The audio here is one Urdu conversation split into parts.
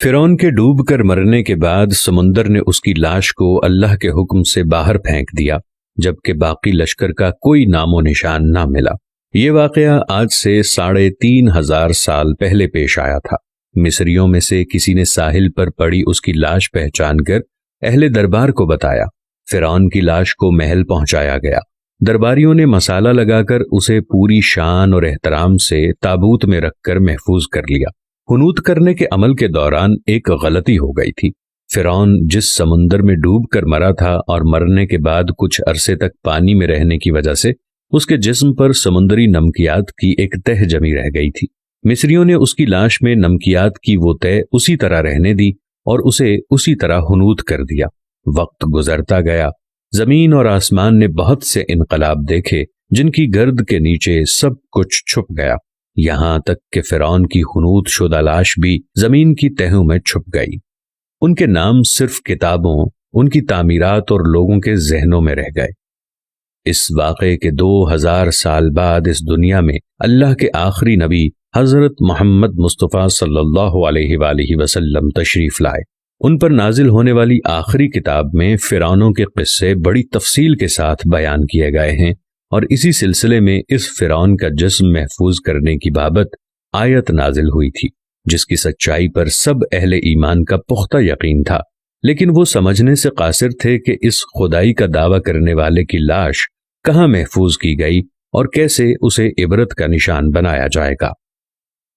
فرعون کے ڈوب کر مرنے کے بعد سمندر نے اس کی لاش کو اللہ کے حکم سے باہر پھینک دیا، جبکہ باقی لشکر کا کوئی نام و نشان نہ ملا۔ یہ واقعہ آج سے 3500 سال پہلے پیش آیا تھا۔ مصریوں میں سے کسی نے ساحل پر پڑی اس کی لاش پہچان کر اہل دربار کو بتایا۔ فرعون کی لاش کو محل پہنچایا گیا۔ درباریوں نے مسالہ لگا کر اسے پوری شان اور احترام سے تابوت میں رکھ کر محفوظ کر لیا۔ حنوط کرنے کے عمل کے دوران ایک غلطی ہو گئی تھی۔ فرعون جس سمندر میں ڈوب کر مرا تھا اور مرنے کے بعد کچھ عرصے تک پانی میں رہنے کی وجہ سے اس کے جسم پر سمندری نمکیات کی ایک تہ جمی رہ گئی تھی۔ مصریوں نے اس کی لاش میں نمکیات کی وہ تہ اسی طرح رہنے دی اور اسے اسی طرح حنوط کر دیا۔ وقت گزرتا گیا، زمین اور آسمان نے بہت سے انقلاب دیکھے جن کی گرد کے نیچے سب کچھ چھپ گیا، یہاں تک کہ فرعون کی حنوط شدہ لاش بھی زمین کی تہوں میں چھپ گئی۔ ان کے نام صرف کتابوں، ان کی تعمیرات اور لوگوں کے ذہنوں میں رہ گئے۔ اس واقعے کے 2000 سال بعد اس دنیا میں اللہ کے آخری نبی حضرت محمد مصطفیٰ صلی اللہ علیہ وآلہ وسلم تشریف لائے۔ ان پر نازل ہونے والی آخری کتاب میں فرعونوں کے قصے بڑی تفصیل کے ساتھ بیان کیے گئے ہیں، اور اسی سلسلے میں اس فرعون کا جسم محفوظ کرنے کی بابت آیت نازل ہوئی تھی، جس کی سچائی پر سب اہل ایمان کا پختہ یقین تھا، لیکن وہ سمجھنے سے قاصر تھے کہ اس خدائی کا دعویٰ کرنے والے کی لاش کہاں محفوظ کی گئی اور کیسے اسے عبرت کا نشان بنایا جائے گا۔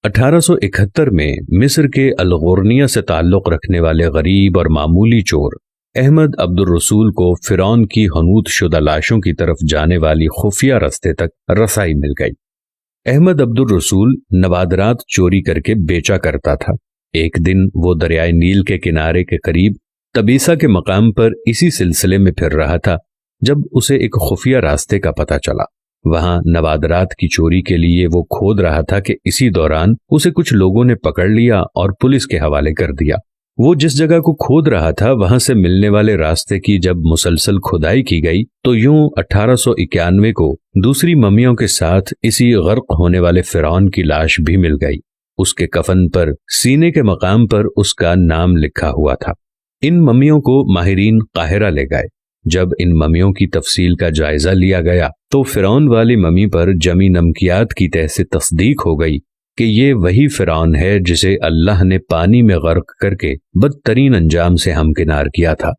1871 میں مصر کے الغورنیہ سے تعلق رکھنے والے غریب اور معمولی چور احمد عبد الرسول کو فرعون کی حنوط شدہ لاشوں کی طرف جانے والی خفیہ رستے تک رسائی مل گئی۔ احمد عبد الرسول نوادرات چوری کر کے بیچا کرتا تھا۔ ایک دن وہ دریائے نیل کے کنارے کے قریب تبیسا کے مقام پر اسی سلسلے میں پھر رہا تھا جب اسے ایک خفیہ راستے کا پتہ چلا۔ وہاں نوادرات کی چوری کے لیے وہ کھود رہا تھا کہ اسی دوران اسے کچھ لوگوں نے پکڑ لیا اور پولیس کے حوالے کر دیا۔ وہ جس جگہ کو کھود رہا تھا وہاں سے ملنے والے راستے کی جب مسلسل کھدائی کی گئی تو یوں 1891 کو دوسری ممیوں کے ساتھ اسی غرق ہونے والے فرعون کی لاش بھی مل گئی۔ اس کے کفن پر سینے کے مقام پر اس کا نام لکھا ہوا تھا۔ ان ممیوں کو ماہرین قاہرہ لے گئے۔ جب ان ممیوں کی تفصیل کا جائزہ لیا گیا تو فرعون والی ممی پر جمی نمکیات کی تہ سے تصدیق ہو گئی کہ یہ وہی فرعون ہے جسے اللہ نے پانی میں غرق کر کے بدترین انجام سے ہمکنار کیا تھا۔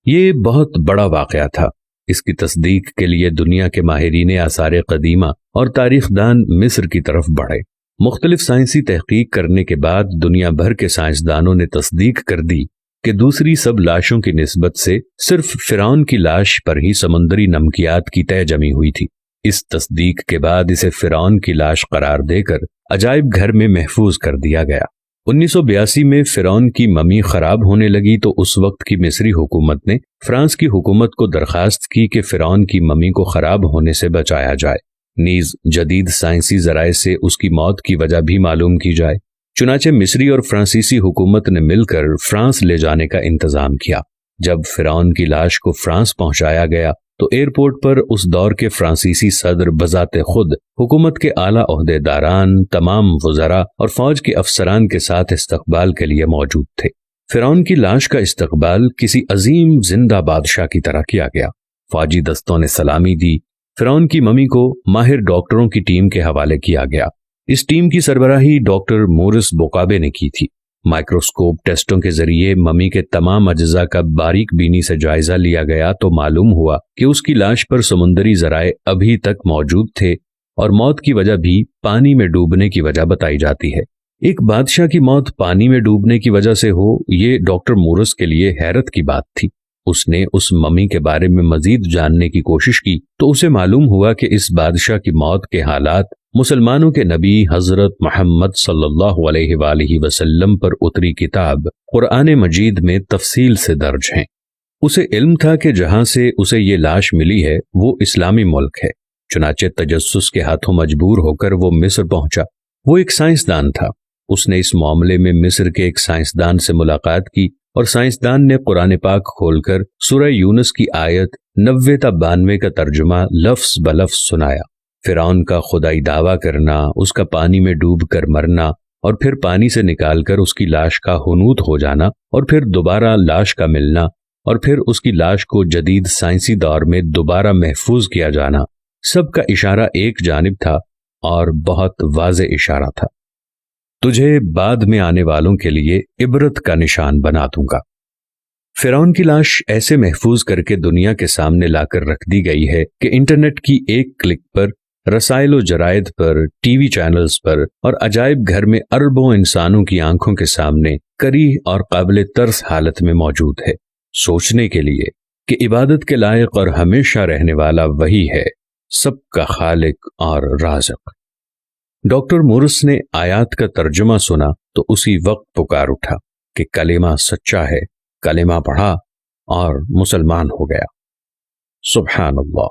یہ بہت بڑا واقعہ تھا۔ اس کی تصدیق کے لیے دنیا کے ماہرین آثار قدیمہ اور تاریخ دان مصر کی طرف بڑھے۔ مختلف سائنسی تحقیق کرنے کے بعد دنیا بھر کے سائنسدانوں نے تصدیق کر دی کہ دوسری سب لاشوں کی نسبت سے صرف فرعون کی لاش پر ہی سمندری نمکیات کی تہ جمی ہوئی تھی۔ اس تصدیق کے بعد اسے فرعون کی لاش قرار دے کر عجائب گھر میں محفوظ کر دیا گیا۔ 1982 میں فرعون کی ممی خراب ہونے لگی تو اس وقت کی مصری حکومت نے فرانس کی حکومت کو درخواست کی کہ فرعون کی ممی کو خراب ہونے سے بچایا جائے، نیز جدید سائنسی ذرائع سے اس کی موت کی وجہ بھی معلوم کی جائے۔ چنانچہ مصری اور فرانسیسی حکومت نے مل کر فرانس لے جانے کا انتظام کیا۔ جب فرعون کی لاش کو فرانس پہنچایا گیا تو ایئرپورٹ پر اس دور کے فرانسیسی صدر بذات خود حکومت کے اعلیٰ عہدیداران، تمام وزراء اور فوج کے افسران کے ساتھ استقبال کے لیے موجود تھے۔ فرعون کی لاش کا استقبال کسی عظیم زندہ بادشاہ کی طرح کیا گیا۔ فوجی دستوں نے سلامی دی۔ فرعون کی ممی کو ماہر ڈاکٹروں کی ٹیم کے حوالے کیا گیا۔ اس ٹیم کی سربراہی ڈاکٹر مورس بوکابے نے کی تھی۔ مائکروسکوپ ٹیسٹوں کے ذریعے ممی کے تمام اجزاء کا باریک بینی سے جائزہ لیا گیا تو معلوم ہوا کہ اس کی لاش پر سمندری ذرائع ابھی تک موجود تھے اور موت کی وجہ بھی پانی میں ڈوبنے کی وجہ بتائی جاتی ہے۔ ایک بادشاہ کی موت پانی میں ڈوبنے کی وجہ سے ہو، یہ ڈاکٹر مورس کے لیے حیرت کی بات تھی۔ اس نے اس ممی کے بارے میں مزید جاننے کی کوشش کی تو اسے معلوم ہوا کہ اس بادشاہ کی موت کے حالات مسلمانوں کے نبی حضرت محمد صلی اللہ علیہ وآلہ وسلم پر اتری کتاب قرآن مجید میں تفصیل سے درج ہیں۔ اسے علم تھا کہ جہاں سے اسے یہ لاش ملی ہے وہ اسلامی ملک ہے، چنانچہ تجسس کے ہاتھوں مجبور ہو کر وہ مصر پہنچا۔ وہ ایک سائنسدان تھا۔ اس نے اس معاملے میں مصر کے ایک سائنسدان سے ملاقات کی اور سائنسدان نے قرآن پاک کھول کر سورہ یونس کی آیت 90 تا 92 کا ترجمہ لفظ بلفظ سنایا۔ فرعون کا خدائی دعویٰ کرنا، اس کا پانی میں ڈوب کر مرنا اور پھر پانی سے نکال کر اس کی لاش کا حنوط ہو جانا، اور پھر دوبارہ لاش کا ملنا، اور پھر اس کی لاش کو جدید سائنسی دور میں دوبارہ محفوظ کیا جانا، سب کا اشارہ ایک جانب تھا اور بہت واضح اشارہ تھا: تجھے بعد میں آنے والوں کے لیے عبرت کا نشان بنا دوں گا۔ فرعون کی لاش ایسے محفوظ کر کے دنیا کے سامنے لا کر رکھ دی گئی ہے کہ انٹرنیٹ کی ایک کلک پر، رسائل و جرائد پر، ٹی وی چینلز پر اور عجائب گھر میں اربوں انسانوں کی آنکھوں کے سامنے کری اور قابل ترس حالت میں موجود ہے، سوچنے کے لیے کہ عبادت کے لائق اور ہمیشہ رہنے والا وہی ہے، سب کا خالق اور رازق۔ ڈاکٹر مورس نے آیات کا ترجمہ سنا تو اسی وقت پکار اٹھا کہ کلمہ سچا ہے، کلمہ پڑھا اور مسلمان ہو گیا۔ سبحان اللہ۔